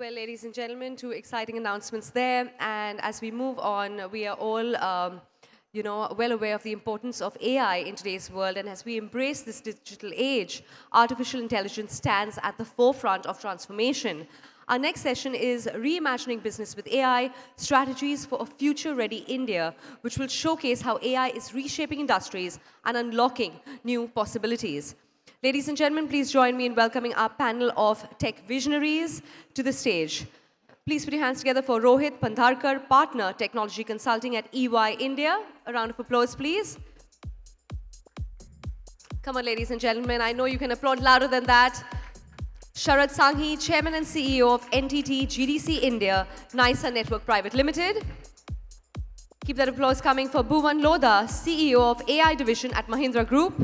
Well, ladies and gentlemen, two exciting announcements there. And as we move on, we are all, well aware of the importance of AI in today's world. And as we embrace this digital age, artificial intelligence stands at the forefront of transformation. Our next session is Reimagining Business with AI, Strategies for a Future-Ready India, which will showcase how AI is reshaping industries and unlocking new possibilities. Ladies and gentlemen, please join me in welcoming our panel of tech visionaries to the stage. Please put your hands together for Rohit Pandharkar, Partner Technology Consulting at EY India. A round of applause, please. Come on, ladies and gentlemen. I know you can applaud louder than that. Sharad Sanghi, Chairman and CEO of NTT GDC India, Neysa Network Private Limited. Keep that applause coming for Bhuwan Lodha, CEO of AI Division at Mahindra Group.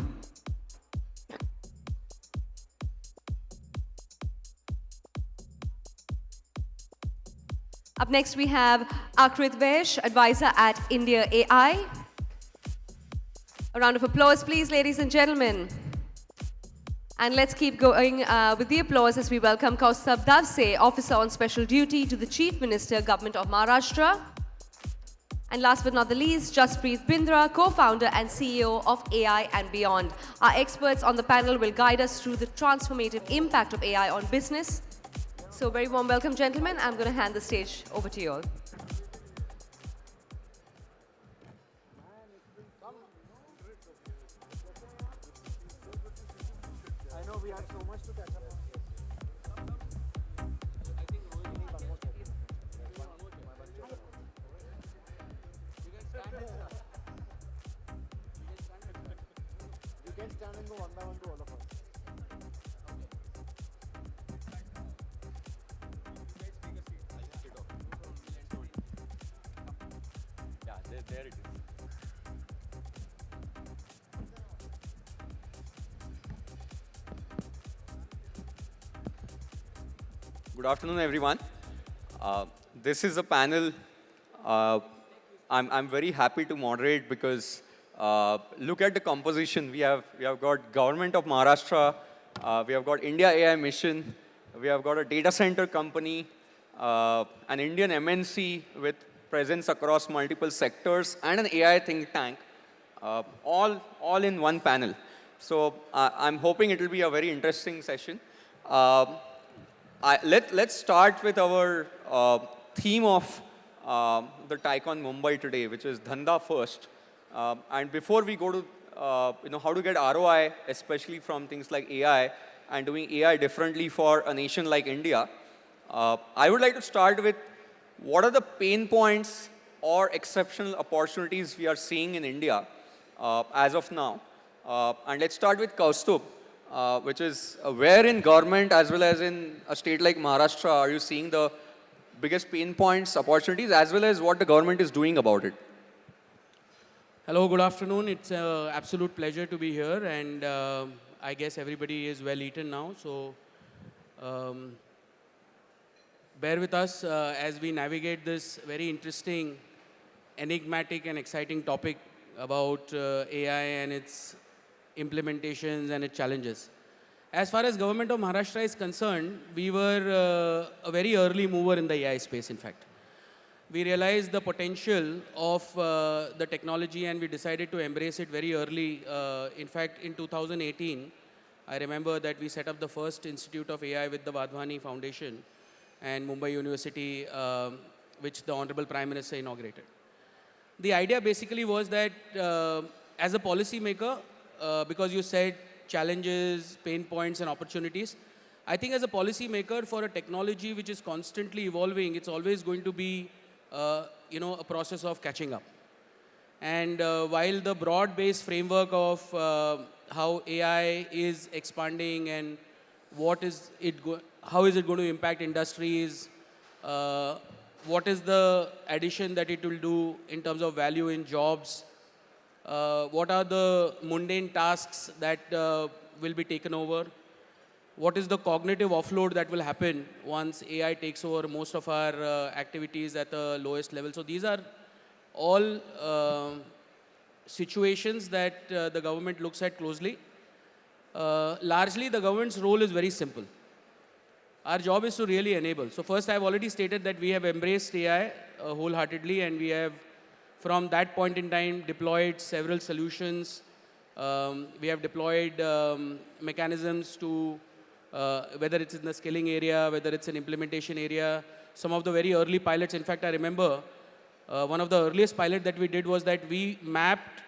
Up next, we have Aakrit Vaish, advisor at IndiaAI. A round of applause, please, ladies and gentlemen. And let's keep going with the applause as we welcome Kaustubh Dhavse, officer on special duty to the Chief Minister, Government of Maharashtra. And last but not the least, Jaspreet Bindra, co-founder and CEO of AI&Beyond. Our experts on the panel will guide us through the transformative impact of AI on business. So very warm welcome, gentlemen. I'm going to hand the stage over to you all. I know we have so much to catch up on. You can stand and go one by one to all of us. There it is. Good afternoon, everyone. This is a panel I'm very happy to moderate because look at the composition. We have got Government of Maharashtra, we have got IndiaAI mission, we have got a data center company, an Indian MNC with presence across multiple sectors, and an AI think tank, all in one panel. So I'm hoping it will be a very interesting session. Let's start with our theme of the Tycoon Mumbai today, which is Dhanda first. And before we go to how to get ROI, especially from things like AI and doing AI differently for a nation like India, I would like to start with what are the pain points or exceptional opportunities we are seeing in India as of now. And let's start with Kaustubh, which is where in government as well as in a state like Maharashtra are you seeing the biggest pain points, opportunities, as well as what the government is doing about it? Hello, good afternoon. It's an absolute pleasure to be here, and I guess everybody is well eaten now. So bear with us as we navigate this very interesting, enigmatic and exciting topic about AI and its implementations and its challenges. As far as Government of Maharashtra is concerned, we were a very early mover in the AI space, in fact. We realized the potential of the technology and we decided to embrace it very early. In fact, in 2018, I remember that we set up the first Institute of AI with the Wadhwani Foundation and Mumbai University, which the Honorable Prime Minister inaugurated. The idea basically was that as a policy maker, because you said challenges, pain points and opportunities, I think as a policy maker for a technology which is constantly evolving, it's always going to be a process of catching up. And while the broad-based framework of how AI is expanding and how is it going to impact industries, what is the addition that it will do in terms of value in jobs, what are the mundane tasks that will be taken over, what is the cognitive offload that will happen once AI takes over most of our activities at the lowest level. So these are all situations that the government looks at closely. Largely, the government's role is very simple. Our job is to really enable. So first, I've already stated that we have embraced AI wholeheartedly, and we have, from that point in time, deployed several solutions. We have deployed mechanisms to, whether it's in the skilling area, whether it's an implementation area, some of the very early pilots. In fact, I remember one of the earliest pilot that we did was that we mapped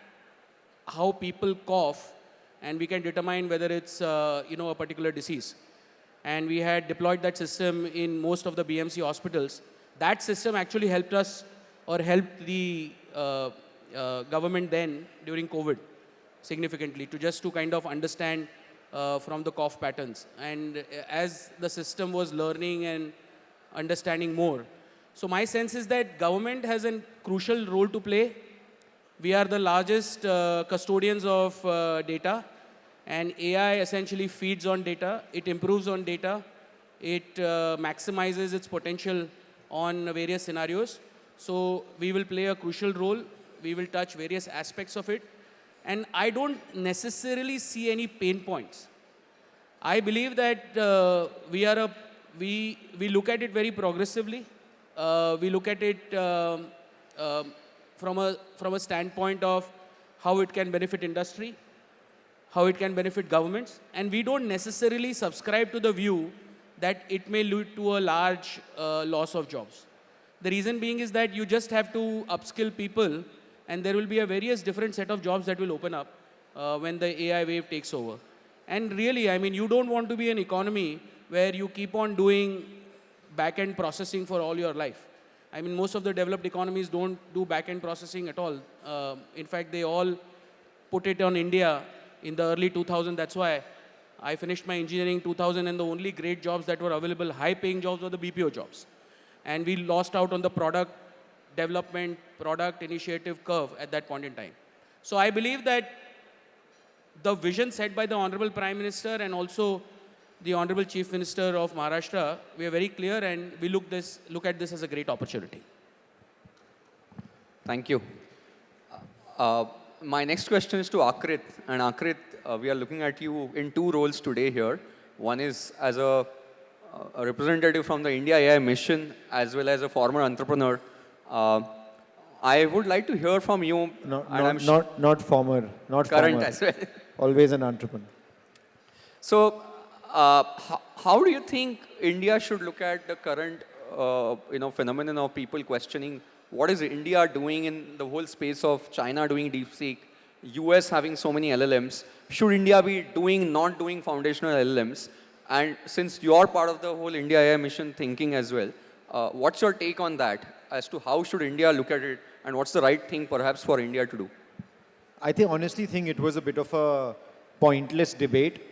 how people cough, and we can determine whether it's a particular disease. And we had deployed that system in most of the BMC hospitals. That system actually helped us, or helped the government then during COVID significantly, to kind of understand from the cough patterns. And as the system was learning and understanding more, so my sense is that government has a crucial role to play. We are the largest custodians of data, and AI essentially feeds on data. It improves on data. It maximizes its potential on various scenarios. So we will play a crucial role. We will touch various aspects of it. And I don't necessarily see any pain points. I believe that we look at it very progressively. We look at it from a standpoint of how it can benefit industry, how it can benefit governments, and we don't necessarily subscribe to the view that it may lead to a large loss of jobs. The reason being is that you just have to upskill people, and there will be a various different set of jobs that will open up when the AI wave takes over. And really, I mean, you don't want to be an economy where you keep on doing back-end processing for all your life. I mean, most of the developed economies don't do back-end processing at all. In fact, they all put it on India in the early 2000s. That's why I finished my engineering in 2000, and the only great jobs that were available, high-paying jobs, were the BPO jobs. And we lost out on the product development, product initiative curve at that point in time. So I believe that the vision set by the Honorable Prime Minister and also the Honorable Chief Minister of Maharashtra, we are very clear, and we look at this as a great opportunity. Thank you. My next question is to Aakrit. And Aakrit, we are looking at you in two roles today here. One is as a representative from the India AI mission, as well as a former entrepreneur. I would like to hear from you. Not former, not current former. as well. Always an entrepreneur. So, how do you think India should look at the current, phenomenon of people questioning what is India doing in the whole space of China doing DeepSeek, US having so many LLMs? Should India be not doing foundational LLMs? And since you're part of the whole India AI mission thinking as well, what's your take on that as to how should India look at it, and what's the right thing perhaps for India to do? I honestly think it was a bit of a pointless debate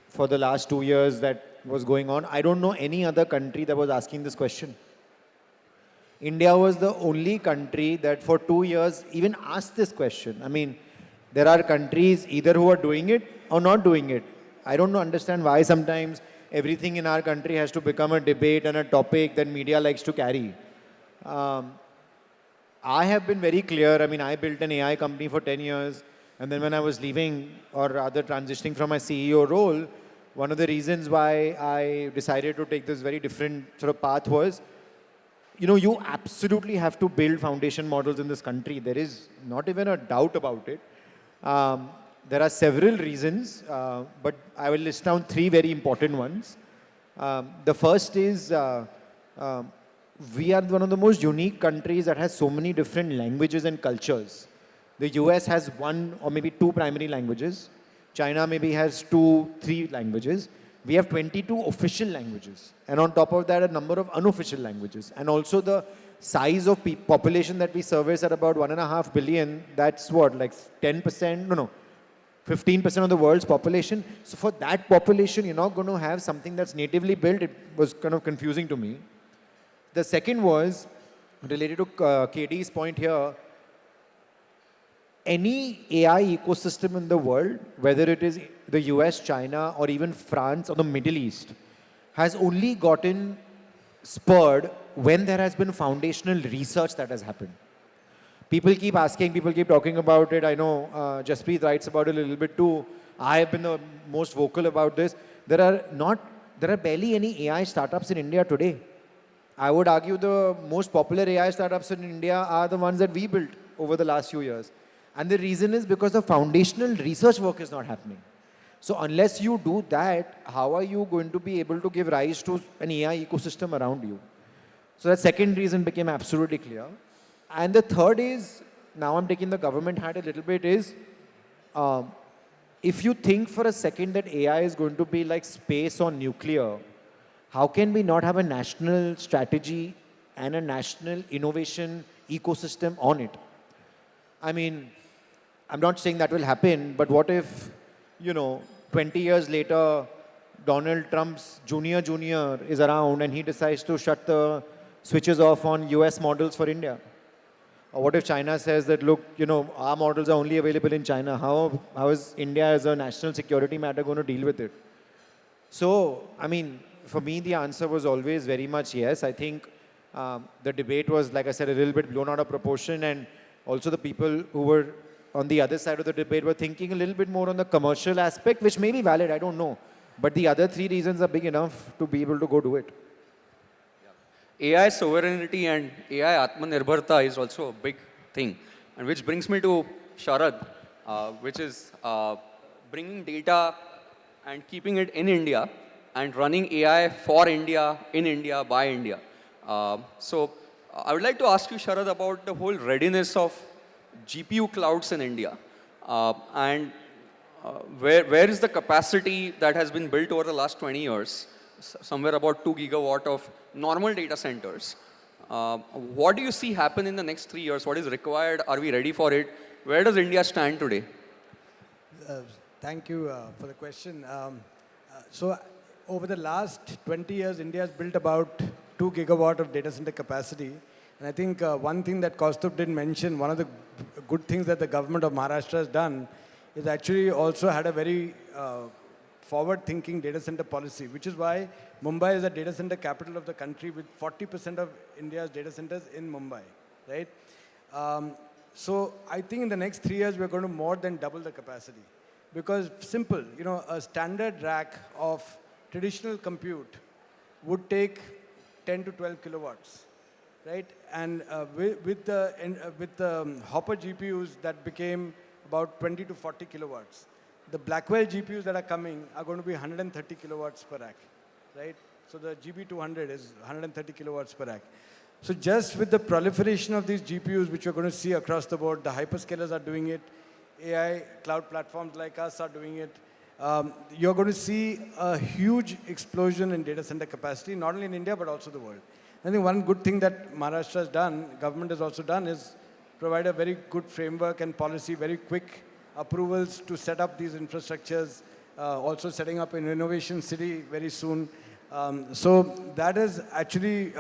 for the last 2 years that was going on. I don't know any other country that was asking this question. India was the only country that for 2 years even asked this question. I mean, there are countries either who are doing it or not doing it. I don't understand why sometimes everything in our country has to become a debate and a topic that media likes to carry. I have been very clear. I mean, I built an AI company for 10 years. And then when I was leaving, or rather transitioning from my CEO role, one of the reasons why I decided to take this very different sort of path was, you absolutely have to build foundation models in this country. There is not even a doubt about it. There are several reasons, but I will list down 3 very important ones. The first is we are one of the most unique countries that has so many different languages and cultures. The US has 1 or maybe 2 primary languages. China maybe has 2, 3 languages. We have 22 official languages. And on top of that, a number of unofficial languages. And also the size of population that we service at about 1.5 billion, that's what, like 10%? No, 15% of the world's population. So for that population, you're not going to have something that's natively built. It was kind of confusing to me. The second was related to KD's point here. Any AI ecosystem in the world, whether it is the US, China, or even France or the Middle East, has only gotten spurred when there has been foundational research that has happened. People keep asking, people keep talking about it. I know Jaspreet writes about it a little bit too. I have been the most vocal about this. There are not there are barely any AI startups in India today. I would argue the most popular AI startups in India are the ones that we built over the last few years. And the reason is because the foundational research work is not happening. So unless you do that, how are you going to be able to give rise to an AI ecosystem around you? So that second reason became absolutely clear. And the third is, now I'm taking the government hat a little bit, is if you think for a second that AI is going to be like space or nuclear, how can we not have a national strategy and a national innovation ecosystem on it? I mean, I'm not saying that will happen, but what if, 20 years later, Donald Trump's junior is around and he decides to shut the switches off on US models for India? Or what if China says that, look, our models are only available in China. How is India as a national security matter going to deal with it? So, I mean, for me, the answer was always very much yes. I think the debate was, like I said, a little bit blown out of proportion. And also the people who were on the other side of the debate were thinking a little bit more on the commercial aspect, which may be valid, I don't know. But the other three reasons are big enough to be able to go do it. AI sovereignty and AI Atmanirbharta is also a big thing. And which brings me to Sharad, which is bringing data and keeping it in India and running AI for India, in India, by India. So I would like to ask you, Sharad, about the whole readiness of GPU clouds in India. And where is the capacity that has been built over the last 20 years? Somewhere about 2 gigawatt of normal data centers. What do you see happen in the next 3 years? What is required? Are we ready for it? Where does India stand today? Thank you for the question. So over the last 20 years, India has built about 2 gigawatt of data center capacity. And I think one thing that Kaustubh didn't mention, one of the good things that the government of Maharashtra has done is actually also had a very forward-thinking data center policy, which is why Mumbai is the data center capital of the country with 40% of India's data centers in Mumbai, right? So I think in the next 3 years, we're going to more than double the capacity. Because simple, a standard rack of traditional compute would take 10 to 12 kilowatts, right? And with the Hopper GPUs, that became about 20 to 40 kilowatts. The Blackwell GPUs that are coming are going to be 130 kilowatts per rack, right? So the GB200 is 130 kilowatts per rack. So just with the proliferation of these GPUs, which we're going to see across the board, the hyperscalers are doing it, AI cloud platforms like us are doing it. You're going to see a huge explosion in data center capacity, not only in India, but also the world. I think one good thing that Maharashtra has done, government has also done, is provide a very good framework and policy, very quick approvals to set up these infrastructures, also setting up an innovation city very soon. So that has actually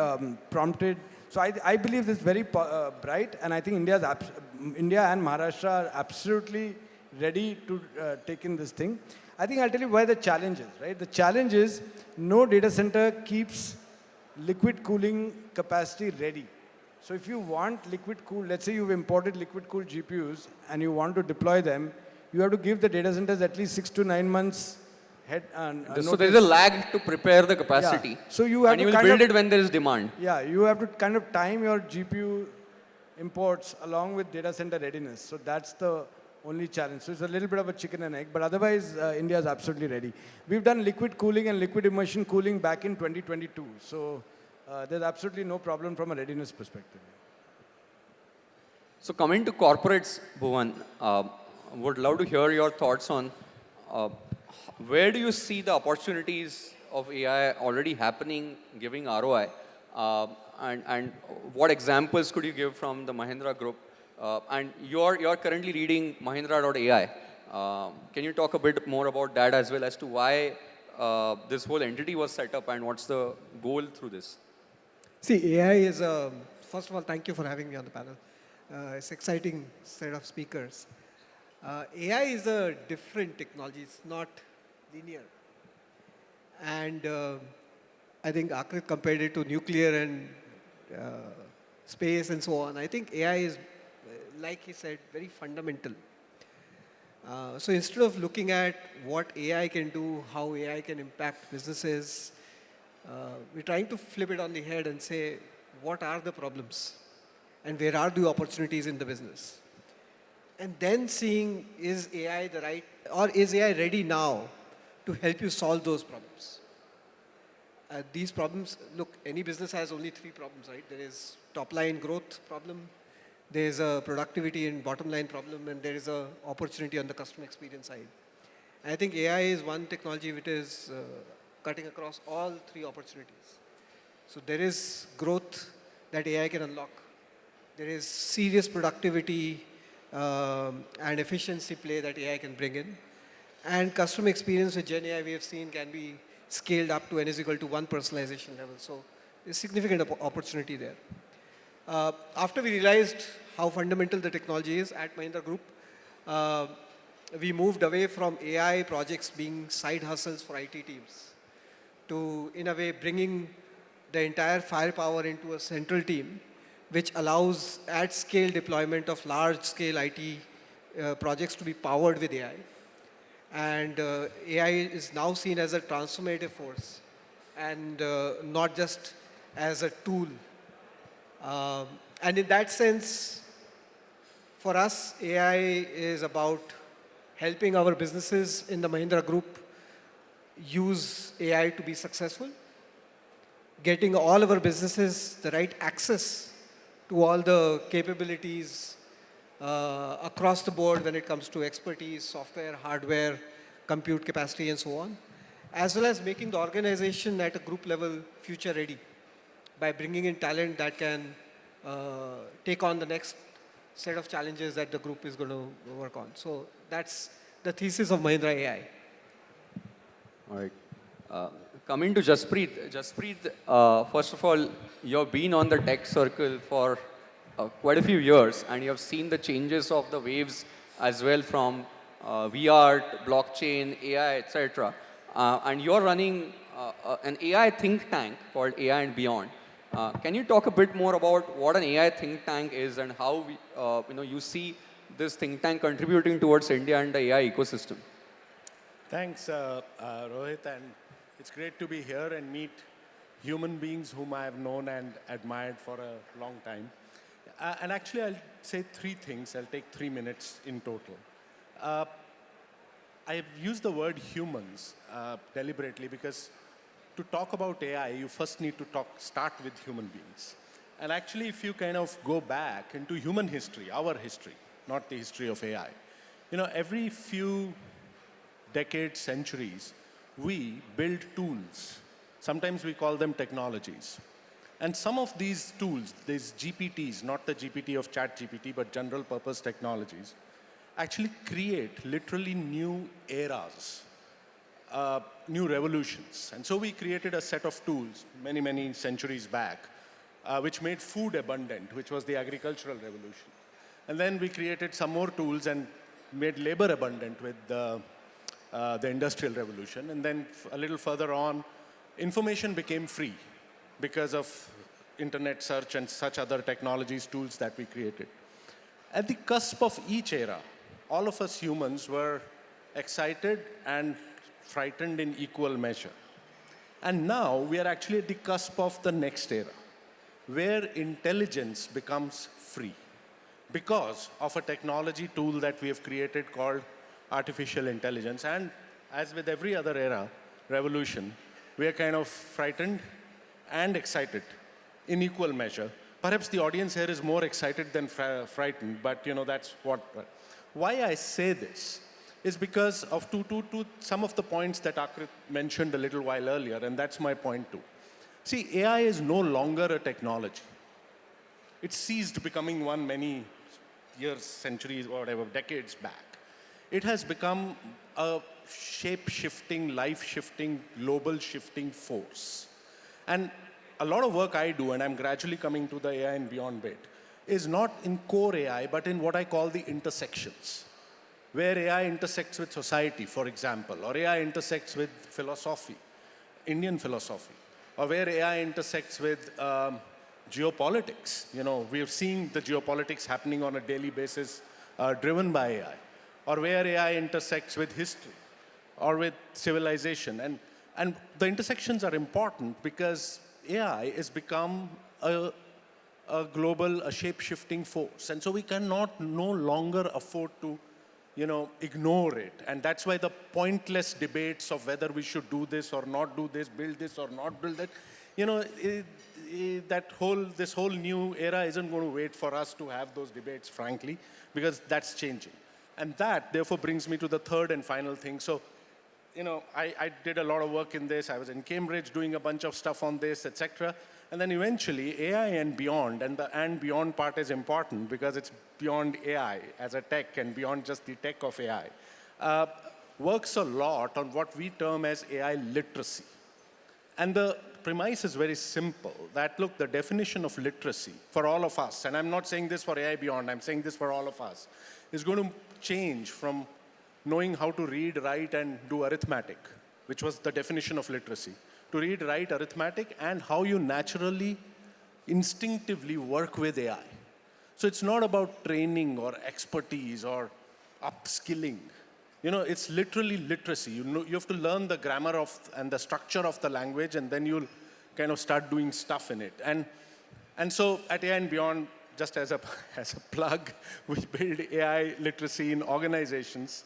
prompted. So I believe this is very bright, and I think India and Maharashtra are absolutely ready to take in this thing. I think I'll tell you why the challenge is, right? The challenge is no data center keeps liquid cooling capacity ready. So if you want liquid cool, let's say you've imported liquid cooled GPUs and you want to deploy them, you have to give the data centers at least 6 to 9 months so there is a lag to prepare the capacity. Yeah. So you have and to you will build it when there is demand. Yeah, you have to kind of time your GPU imports along with data center readiness. So that's the only challenge. So it's a little bit of a chicken and egg, but otherwise India is absolutely ready. We've done liquid cooling and liquid immersion cooling back in 2022. So there's absolutely no problem from a readiness perspective. So coming to corporates, Bhuwan, would love to hear your thoughts on where do you see the opportunities of AI already happening, giving ROI? And what examples could you give from the Mahindra group? And you're currently reading Mahindra.ai. Can you talk a bit more about that as well as to why this whole entity was set up and what's the goal through this? See, AI is, first of all, thank you for having me on the panel. It's an exciting set of speakers. AI is a different technology. It's not linear. And I think Aakrit compared it to nuclear and space and so on. I think AI is, like he said, very fundamental. So instead of looking at what AI can do, how AI can impact businesses, we're trying to flip it on the head and say, what are the problems? And where are the opportunities in the business? And then seeing, is AI the right, or is AI ready now to help you solve those problems? These problems, look, any business has only three problems, right? There is top line growth problem, there is a productivity and bottom line problem, and there is a opportunity on the customer experience side. And I think AI is one technology which is cutting across all three opportunities. So there is growth that AI can unlock. There is serious productivity and efficiency play that AI can bring in. And customer experience with Gen AI we have seen can be scaled up to n is equal to 1 personalization level. So there's significant opportunity there. After we realized how fundamental the technology is at Mahindra Group, we moved away from AI projects being side hustles for IT teams to, in a way, bringing the entire firepower into a central team, which allows at-scale deployment of large-scale IT projects to be powered with AI. And AI is now seen as a transformative force and not just as a tool. And in that sense, for us, AI is about helping our businesses in the Mahindra Group use AI to be successful, getting all of our businesses the right access to all the capabilities across the board when it comes to expertise, software, hardware, compute capacity, and so on, as well as making the organization at a group level future ready by bringing in talent that can take on the next set of challenges that the group is going to work on. So that's the thesis of Mahindra AI. All right. Coming to Jaspreet. Jaspreet, first of all, you've been on the tech circle for quite a few years, and you have seen the changes of the waves as well from VR, blockchain, AI, etc. And you're running an AI think tank called AI&Beyond. Can you talk a bit more about what an AI think tank is and how you see this think tank contributing towards India and the AI ecosystem? Thanks, Rohit, and it's great to be here and meet human beings whom I have known and admired for a long time. And actually, I'll say three things. I'll take 3 minutes in total. I've used the word humans deliberately because to talk about AI, you first need to start with human beings. And actually, if you kind of go back into human history, our history, not the history of AI, every few decades, centuries, we build tools. Sometimes we call them technologies. And some of these tools, these GPTs, not the GPT of ChatGPT, but general purpose technologies, actually create literally new eras, new revolutions. And so we created a set of tools many, many centuries back, which made food abundant, which was the agricultural revolution. And then we created some more tools and made labor abundant with the Industrial Revolution. And then a little further on, information became free because of internet search and such other technologies, tools that we created. At the cusp of each era, all of us humans were excited and frightened in equal measure. And now we are actually at the cusp of the next era, where intelligence becomes free because of a technology tool that we have created called artificial intelligence. And as with every other era, revolution, we are kind of frightened and excited in equal measure. Perhaps the audience here is more excited than frightened, but that's what. Why I say this is because of some of the points that Aakrit mentioned a little while earlier, and that's my point too. See, AI is no longer a technology. It ceased becoming one many years, centuries, or whatever, decades back. It has become a shape-shifting, life-shifting, global-shifting force. And a lot of work I do, and I'm gradually coming to the AI and beyond bit, is not in core AI, but in what I call the intersections, where AI intersects with society, for example, or AI intersects with philosophy, Indian philosophy, or where AI intersects with geopolitics. We have seen the geopolitics happening on a daily basis driven by AI. or where AI intersects with history or with civilization. And the intersections are important because AI has become a global, a shape-shifting force. And so we cannot no longer afford to, ignore it. And that's why the pointless debates of whether we should do this or not do this, build this or not build that, this whole new era isn't going to wait for us to have those debates, frankly, because that's changing. And that, therefore, brings me to the third and final thing. So, I did a lot of work in this. I was in Cambridge doing a bunch of stuff on this, etc. And then eventually, AI and beyond, and the and beyond part is important because it's beyond AI as a tech and beyond just the tech of AI, works a lot on what we term as AI literacy. And the premise is very simple, that look, the definition of literacy for all of us, and I'm not saying this for AI beyond, I'm saying this for all of us, is going to change from knowing how to read, write, and do arithmetic, which was the definition of literacy, to read, write, arithmetic, and how you naturally, instinctively work with AI. So it's not about training or expertise or upskilling. It's literally literacy. You have to learn the grammar and the structure of the language, and then you'll kind of start doing stuff in it. And so at AI and Beyond, just as a plug, we build AI literacy in organizations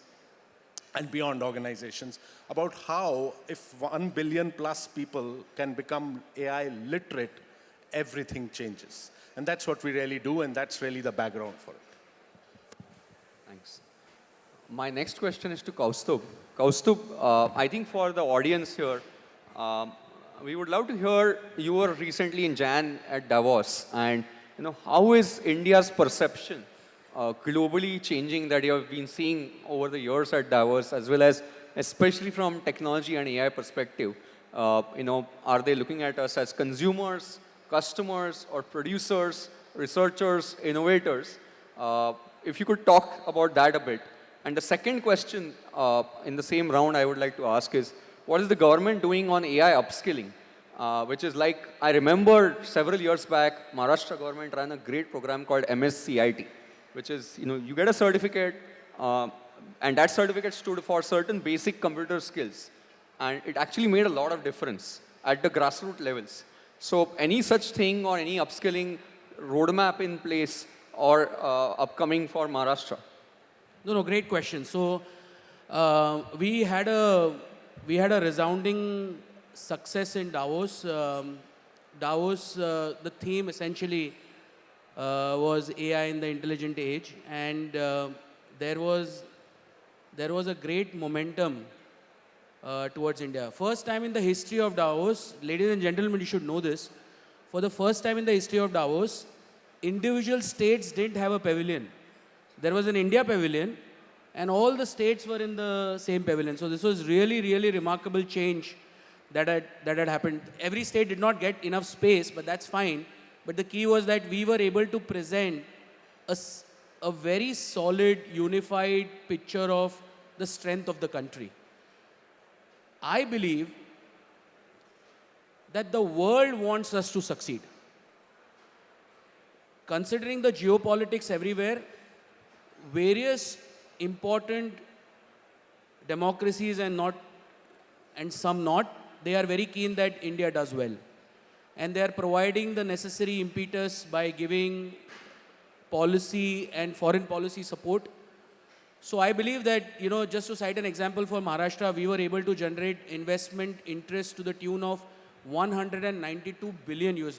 and beyond organizations about how, if 1 billion plus people can become AI literate, everything changes. And that's what we really do, and that's really the background for it. Thanks. My next question is to Kaustubh. Kaustubh, I think for the audience here, we would love to hear, you were recently in Jan at Davos, and how is India's perception globally changing that you have been seeing over the years at Davos, as well as especially from technology and AI perspective? Are they looking at us as consumers, customers, or producers, researchers, innovators? If you could talk about that a bit. And the second question in the same round I would like to ask is, what is the government doing on AI upskilling? Which is like, I remember several years back, Maharashtra government ran a great program called MSCIT, which is, you get a certificate, and that certificate stood for certain basic computer skills. And it actually made a lot of difference at the grassroots levels. So any such thing or any upskilling roadmap in place or upcoming for Maharashtra? No, great question. So we had a resounding success in Davos. Davos, the theme essentially was AI in the intelligent age, and there was a great momentum towards India. First time in the history of Davos, ladies and gentlemen, you should know this. For the first time in the history of Davos, individual states didn't have a pavilion. There was an India pavilion, and all the states were in the same pavilion. So this was really, really remarkable change that had happened. Every state did not get enough space, but that's fine. But the key was that we were able to present a very solid, unified picture of the strength of the country. I believe that the world wants us to succeed. Considering the geopolitics everywhere, various important democracies and some not, they are very keen that India does well. And they are providing the necessary impetus by giving policy and foreign policy support. So I believe that, just to cite an example for Maharashtra, we were able to generate investment interest to the tune of $192 billion US.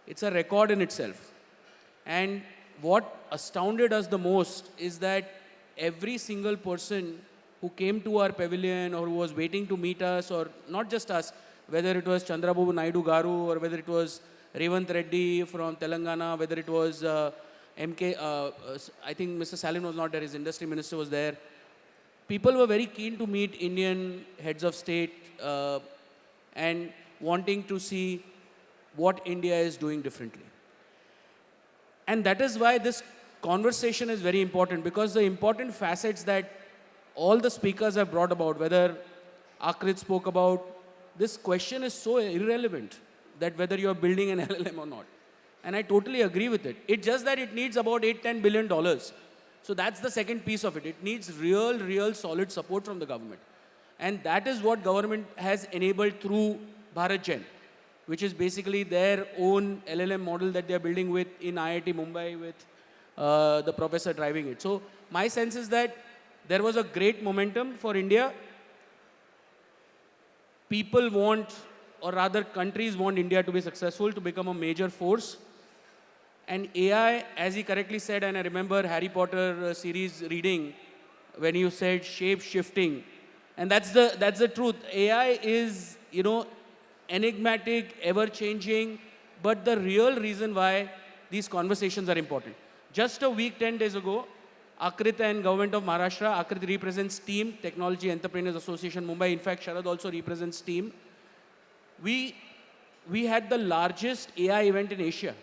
It's a record in itself. And what astounded us the most is that every single person who came to our pavilion or who was waiting to meet us, or not just us, whether it was Chandrababu Naidu Garu, or whether it was Revant Reddy from Telangana, whether it was I think Mr. Salim was not there, his industry minister was there. People were very keen to meet Indian heads of state and wanting to see what India is doing differently. And that is why this conversation is very important, because the important facets that all the speakers have brought about, whether Aakrit spoke about, this question is so irrelevant that whether you are building an LLM or not. And I totally agree with it. It's just that it needs about $8-10 billion. So that's the second piece of it. It needs real solid support from the government. And that is what government has enabled through BharatGen, which is basically their own LLM model that they're building with in IIT Mumbai with the professor driving it. So my sense is that there was a great momentum for India. People want, or rather countries want India to be successful, to become a major force. And AI, as he correctly said, and I remember Harry Potter series reading when you said shape-shifting. And that's the truth. AI is, enigmatic, ever-changing, but the real reason why these conversations are important. Just a week, 10 days ago, Aakrit and Government of Maharashtra, Aakrit represents TEAM, Technology Entrepreneurs Association Mumbai. In fact, Sharad also represents TEAM. We had the largest AI event in Asia.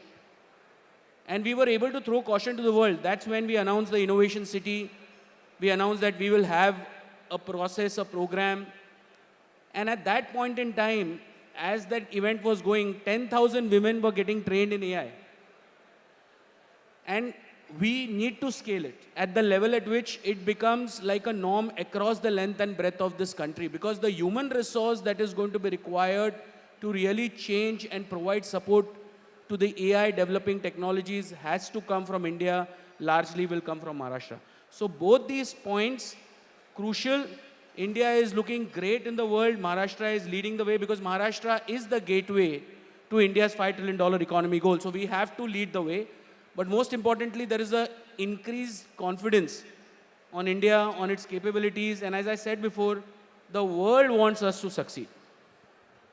And we were able to throw caution to the world. That's when we announced the Innovation City. We announced that we will have a process, a program. And at that point in time, as that event was going, 10,000 women were getting trained in AI. And we need to scale it at the level at which it becomes like a norm across the length and breadth of this country, because the human resource that is going to be required to really change and provide support to the AI developing technologies has to come from India, largely will come from Maharashtra. So both these points, crucial. India is looking great in the world. Maharashtra is leading the way because Maharashtra is the gateway to India's $5 trillion economy goal. So we have to lead the way. But most importantly, there is an increased confidence on India, on its capabilities. And as I said before, the world wants us to succeed.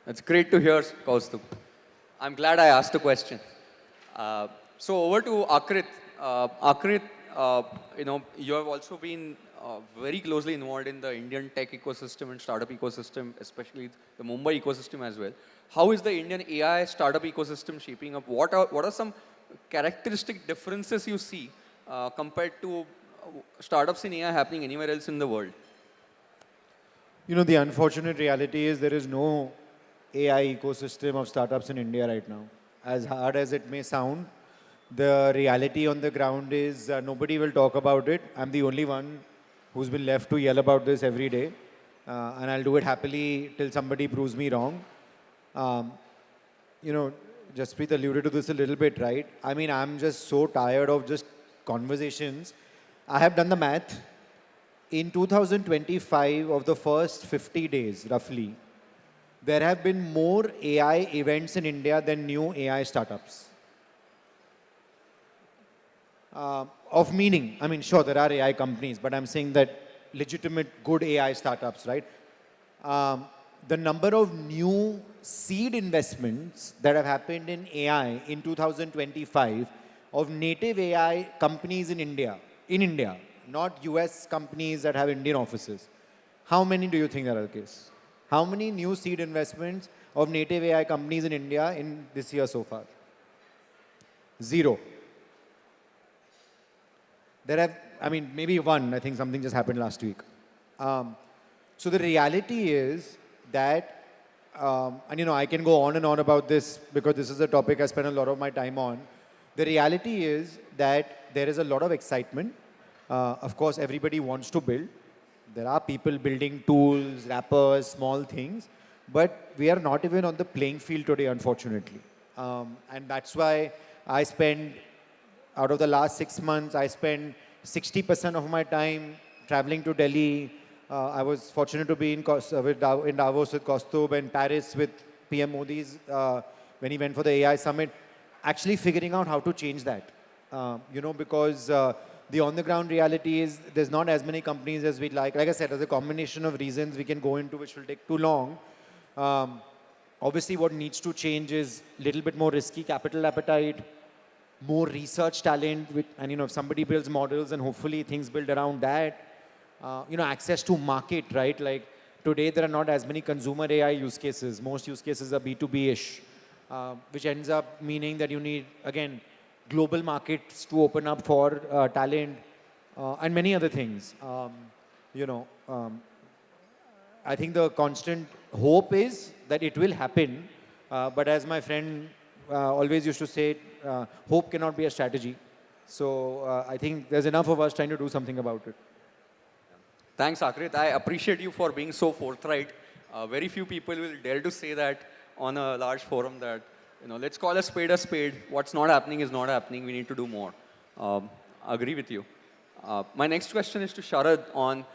That's great to hear, Kaustubh. I'm glad I asked the question. So over to Aakrit. Aakrit, you have also been very closely involved in the Indian tech ecosystem and startup ecosystem, especially the Mumbai ecosystem as well. How is the Indian AI startup ecosystem shaping up? What are some characteristic differences you see compared to startups in AI happening anywhere else in the world? The unfortunate reality is there is no AI ecosystem of startups in India right now. As hard as it may sound, the reality on the ground is nobody will talk about it. I'm the only one who's been left to yell about this every day. And I'll do it happily till somebody proves me wrong. Jaspreet alluded to this a little bit, right? I mean, I'm just so tired of just conversations. I have done the math. In 2025, of the first 50 days, roughly, there have been more AI events in India than new AI startups. Of meaning, I mean, sure, there are AI companies, but I'm saying that legitimate, good AI startups, right? The number of new seed investments that have happened in AI in 2025 of native AI companies in India, not US companies that have Indian offices. How many do you think are the case? How many new seed investments of native AI companies in India in this year so far? 0. There have, maybe one. I think something just happened last week. So the reality is that, I can go on and on about this because this is a topic I spend a lot of my time on. The reality is that there is a lot of excitement. Of course, everybody wants to build. There are people building tools, wrappers, small things, but we are not even on the playing field today, unfortunately. And that's why out of the last 6 months, I spent 60% of my time traveling to Delhi. I was fortunate to be in Davos with Kaustubh and Paris with PM Modi's when he went for the AI summit, actually figuring out how to change that. Because the on-the-ground reality is there's not as many companies as we'd like. Like I said, there's a combination of reasons we can go into which will take too long. Obviously, what needs to change is a little bit more risky capital appetite, more research talent, and if somebody builds models and hopefully things build around that, access to market, right? Like today, there are not as many consumer AI use cases. Most use cases are B2B-ish, which ends up meaning that you need, again, global markets to open up for talent and many other things. I think the constant hope is that it will happen. But as my friend always used to say, hope cannot be a strategy. So I think there's enough of us trying to do something about it. Thanks, Aakrit. I appreciate you for being so forthright. Very few people will dare to say that on a large forum that, let's call a spade a spade. What's not happening is not happening. We need to do more. Agree with you. My next question is to Sharad on,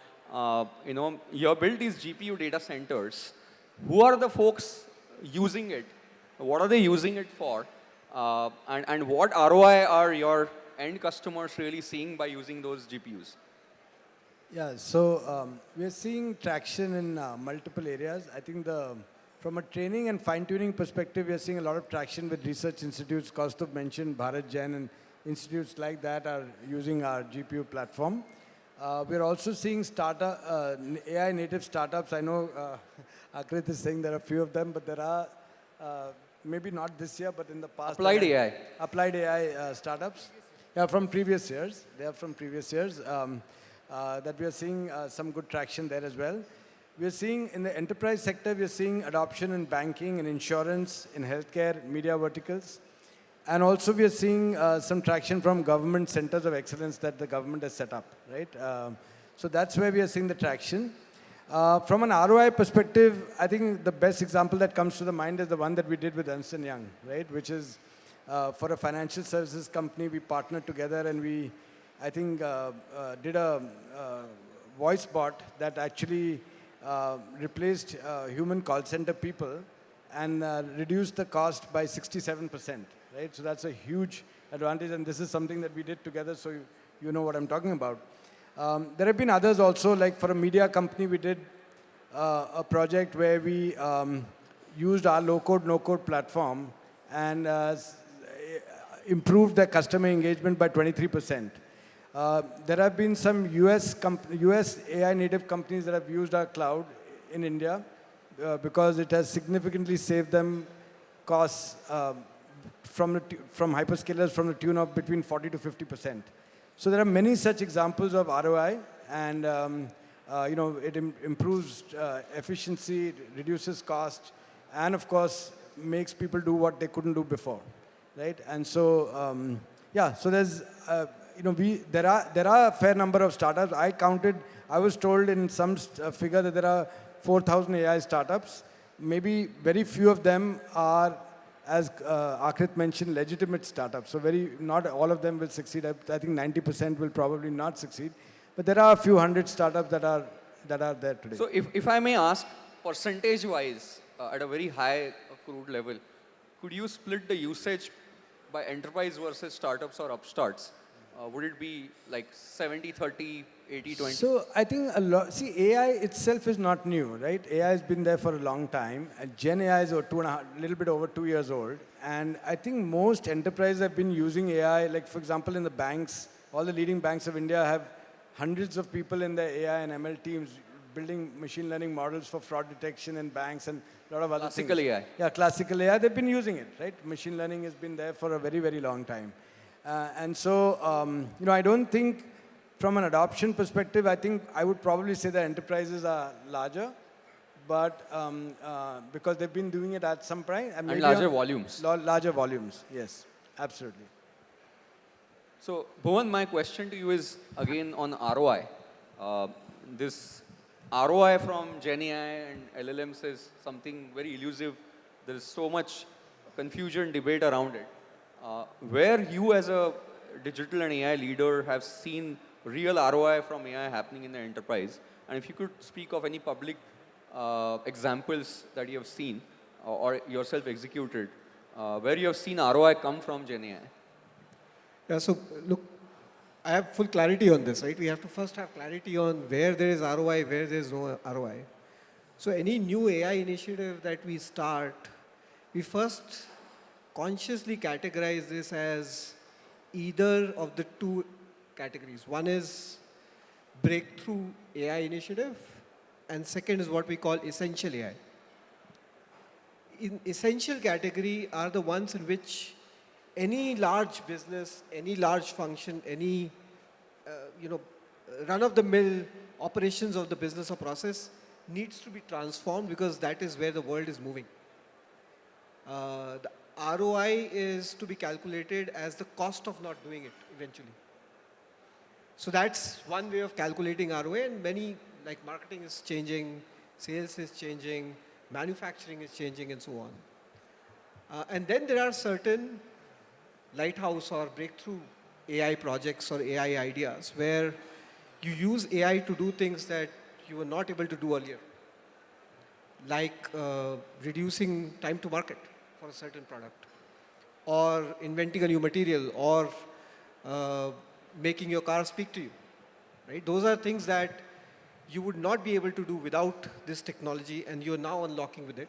you have built these GPU data centers. Who are the folks using it? What are they using it for? And what ROI are your end customers really seeing by using those GPUs? Yeah, so we are seeing traction in multiple areas. I think from a training and fine-tuning perspective, we are seeing a lot of traction with research institutes. Kaustubh mentioned Bharat Jain, and institutes like that are using our GPU platform. We're also seeing AI native startups. I know Aakrit is saying there are a few of them, but there are, maybe not this year, but in the past. Applied AI. Applied AI startups. Yeah, from previous years. They are from previous years. That we are seeing some good traction there as well. We are seeing in the enterprise sector, we are seeing adoption in banking, in insurance, in healthcare, media verticals. And also we are seeing some traction from government centers of excellence that the government has set up, right? So that's where we are seeing the traction. From an ROI perspective, I think the best example that comes to the mind is the one that we did with Ernst & Young, right? Which is for a financial services company, we partnered together and we, I think, did a voice bot that actually replaced human call center people and reduced the cost by 67%, right? So that's a huge advantage, and this is something that we did together, so you know what I'm talking about. There have been others also, like for a media company, we did a project where we used our low-code, no-code platform and improved their customer engagement by 23%. There have been some US AI native companies that have used our cloud in India because it has significantly saved them costs from hyperscalers from the tune of between 40 to 50%. So there are many such examples of ROI, and it improves efficiency, it reduces cost, and of course makes people do what they couldn't do before, right? And so so there's there are a fair number of startups. I was told in some figure that there are 4,000 AI startups. Maybe very few of them are, as Aakrit mentioned, legitimate startups. So not all of them will succeed. I think 90% will probably not succeed. But there are a few hundred startups that are there today. So if I may ask, percentage-wise, at a very high crude level, could you split the usage by enterprise versus startups or upstarts? Would it be like 70-30, 80-20? So I think AI itself is not new, right? AI has been there for a long time. And Gen AI is a little bit over 2 years old. And I think most enterprises have been using AI, like for example, in the banks, all the leading banks of India have hundreds of people in their AI and ML teams building machine learning models for fraud detection in banks and a lot of other Classical things. AI. Yeah, classical AI. They've been using it, right? Machine learning has been there for a very, very long time. And so, I don't think from an adoption perspective, I think I would probably say that enterprises are larger, but because they've been doing it at some point. And larger volumes. Larger volumes, yes, absolutely. So, Bhuwan, my question to you is again on ROI. This ROI from Gen AI and LLMs is something very elusive. There is so much confusion, debate around it. Where you as a digital and AI leader have seen real ROI from AI happening in the enterprise, and if you could speak of any public examples that you have seen or yourself executed, where you have seen ROI come from Gen AI. Yeah, so look, I have full clarity on this, right? We have to first have clarity on where there is ROI, where there is no ROI. So any new AI initiative that we start, we first consciously categorize this as either of the two categories. One is breakthrough AI initiative, and second is what we call essential AI. In essential category are the ones in which any large business, any large function, any run-of-the-mill operations of the business or process needs to be transformed because that is where the world is moving. The ROI is to be calculated as the cost of not doing it eventually. So that's one way of calculating ROI, and many, like marketing is changing, sales is changing, manufacturing is changing, and so on. And then there are certain lighthouse or breakthrough AI projects or AI ideas where you use AI to do things that you were not able to do earlier, like reducing time to market for a certain product, or inventing a new material, or making your car speak to you, right? Those are things that you would not be able to do without this technology, and you're now unlocking with it.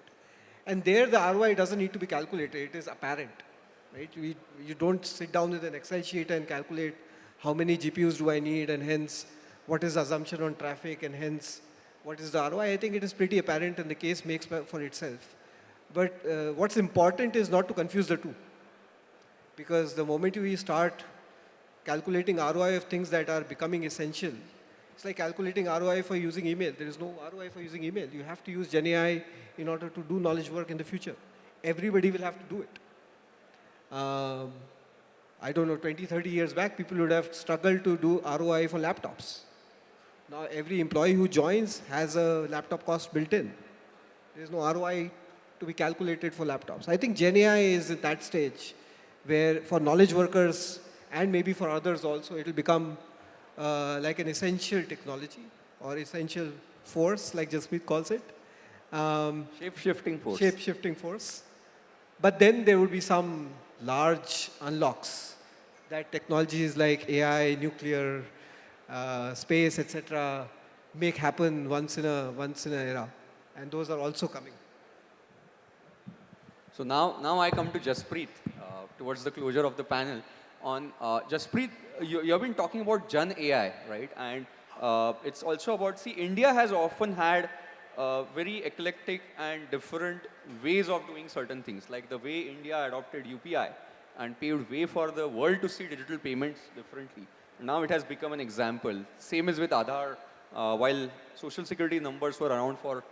And there the ROI doesn't need to be calculated, it is apparent, right? You don't sit down with an Excel sheet and calculate how many GPUs do I need, and hence what is the assumption on traffic, and hence what is the ROI. I think it is pretty apparent, and the case makes for itself. But what's important is not to confuse the two. Because the moment we start calculating ROI of things that are becoming essential, it's like calculating ROI for using email. There is no ROI for using email. You have to use GenAI in order to do knowledge work in the future. Everybody will have to do it. I don't know, 20, 30 years back, people would have struggled to do ROI for laptops. Now every employee who joins has a laptop cost built in. There is no ROI to be calculated for laptops. I think GenAI is at that stage where for knowledge workers and maybe for others also, it will become like an essential technology or essential force, like Jaspreet calls it. Shape-shifting force. Shape-shifting force. But then there will be some large unlocks that technologies like AI, nuclear, space, etc., make happen once in an era, and those are also coming. So now I come to Jaspreet towards the closure of the panel. On Jaspreet, you have been talking about Jan AI, right? And it's also about, see, India has often had very eclectic and different ways of doing certain things, like the way India adopted UPI and paved way for the world to see digital payments differently. Now it has become an example. Same is with Aadhaar. While social security numbers were around for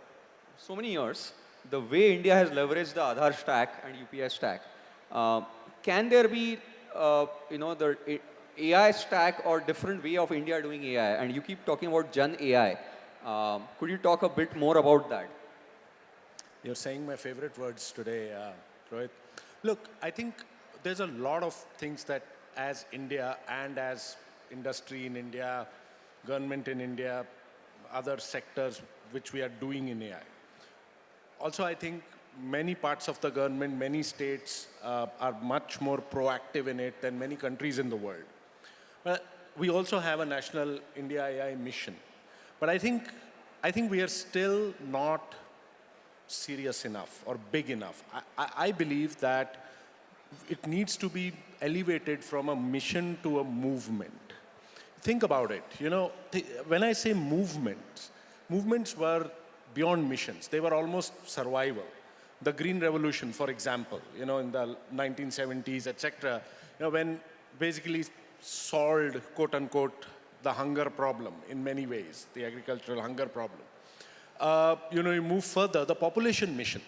so many years, the way India has leveraged the Aadhaar stack and UPI stack, can there be the AI stack or different way of India doing AI? And you keep talking about Jan AI. Could you talk a bit more about that? You're saying my favorite words today, Rohit. Look, I think there's a lot of things that as India and as industry in India, government in India, other sectors which we are doing in AI. Also, I think many parts of the government, many states are much more proactive in it than many countries in the world. But we also have a national India AI mission. But I think we are still not serious enough or big enough. I believe that it needs to be elevated from a mission to a movement. Think about it. When I say movements were beyond missions. They were almost survival. The Green Revolution, for example, in the 1970s, etc., when basically solved, quote unquote, the hunger problem in many ways, the agricultural hunger problem. You move further, the population mission.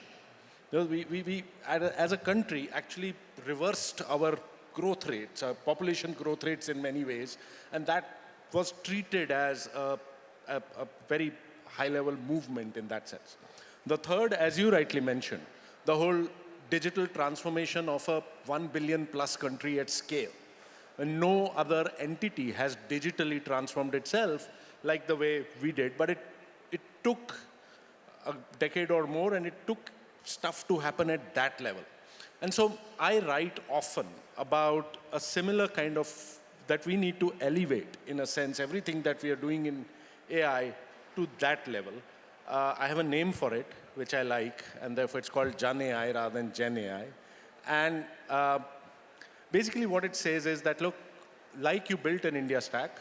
We as a country, actually reversed our growth rates, our population growth rates in many ways, and that was treated as a very high-level movement in that sense. The third, as you rightly mentioned, the whole digital transformation of a 1 billion plus country at scale. And no other entity has digitally transformed itself like the way we did, but it took a decade or more, and it took stuff to happen at that level. And so I write often about a similar kind of, that we need to elevate, in a sense, everything that we are doing in AI to that level. I have a name for it, which I like, and therefore it's called Jan AI rather than Gen AI. And basically what it says is that, look, like you built an India stack,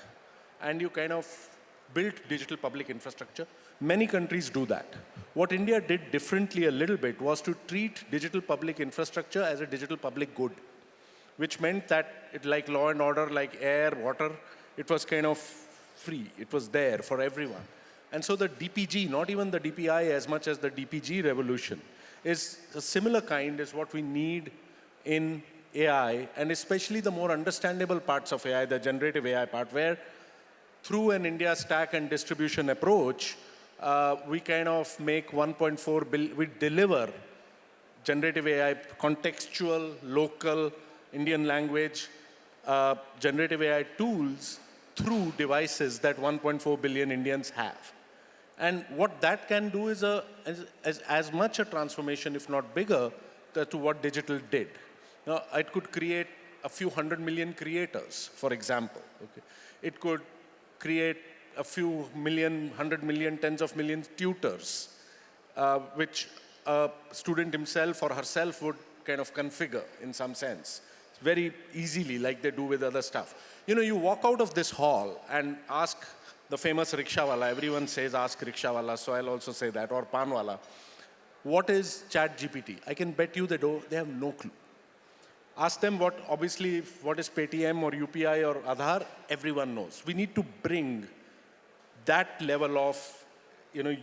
and you kind of built digital public infrastructure, many countries do that. What India did differently a little bit was to treat digital public infrastructure as a digital public good, which meant that it, like law and order, like air, water, it was kind of free. It was there for everyone. And so the DPG, not even the DPI as much as the DPG revolution, is a similar kind, is what we need in AI, and especially the more understandable parts of AI, the generative AI part, where through an India stack and distribution approach, we kind of make 1.4 billion, we deliver generative AI, contextual, local, Indian language, generative AI tools through devices that 1.4 billion Indians have. And what that can do is as much a transformation, if not bigger, to what digital did. Now, it could create a few 100 million creators, for example. Okay. It could create a few million, 100 million, tens of millions tutors, which a student himself or herself would kind of configure in some sense, very easily, like they do with other stuff. You know, you walk out of this hall and ask the famous rickshawala, everyone says ask rickshawala, so I'll also say that, or panwala, what is ChatGPT? I can bet you they have no clue. Ask them what is Paytm or UPI or Aadhaar, everyone knows. We need to bring that level of, you know,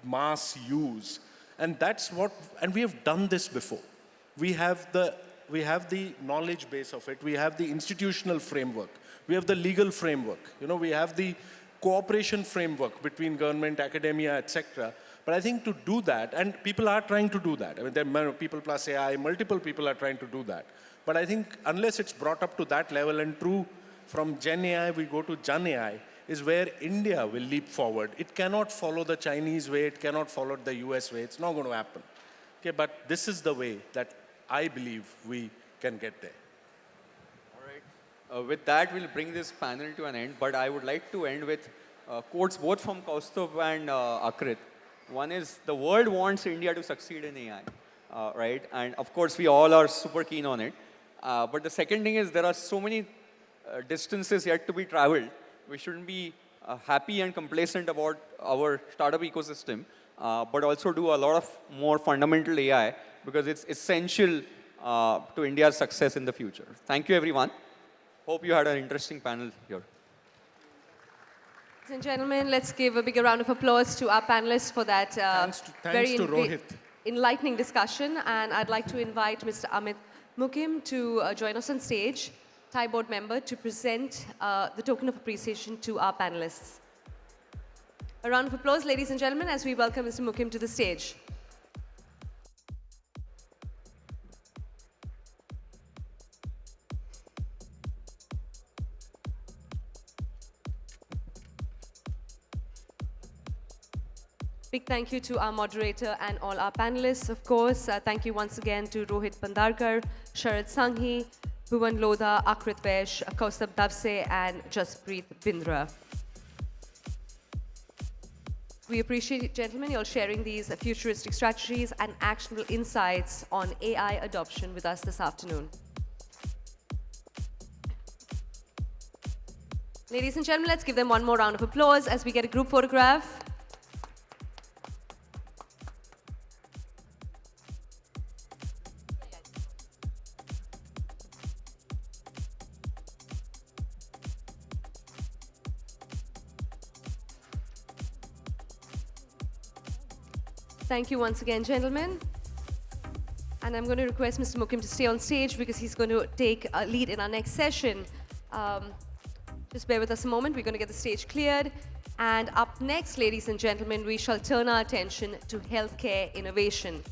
mass use. And and we have done this before. We have the knowledge base of it. We have the institutional framework. We have the legal framework. You know, we have the cooperation framework between government, academia, etc. But I think to do that, and people are trying to do that. I mean, there are people plus AI, multiple people are trying to do that. But I think unless it's brought up to that level, and true, from Gen AI we go to Jan AI, is where India will leap forward. It cannot follow the Chinese way, it cannot follow the US way, it's not going to happen. Okay, but this is the way that I believe we can get there. All right. With that, we'll bring this panel to an end, but I would like to end with quotes both from Kaustubh and Aakrit. One is, the world wants India to succeed in AI, right? And of course, we all are super keen on it. But the second thing is, there are so many distances yet to be traveled. We shouldn't be happy and complacent about our startup ecosystem, but also do a lot of more fundamental AI, because it's essential to India's success in the future. Thank you, everyone. Hope you had an interesting panel here. Ladies and gentlemen, let's give a bigger round of applause to our panelists for that Thanks to Rohit. enlightening discussion. And I'd like to invite Mr. Amit Mukim to join us on stage, Thai board member, to present the token of appreciation to our panelists. A round of applause, ladies and gentlemen, as we welcome Mr. Mukim to the stage. Big thank you to our moderator and all our panelists, of course. Thank you once again to Rohit Pandharkar, Sharad Sanghi, Bhuwan, Lodha, Aakrit Vaish, Kaustubh Dhavse, and Jaspreet, Bindra. We appreciate, gentlemen, you're sharing these futuristic strategies and actionable insights on AI adoption with us this afternoon. Ladies and gentlemen, let's give them one more round of applause as we get a group photograph. Thank you once again, gentlemen. And I'm going to request Mr. Mukim to stay on stage because he's going to take a lead in our next session. Just bear with us a moment. We're going to get the stage cleared. And up next, ladies and gentlemen, we shall turn our attention to healthcare innovation.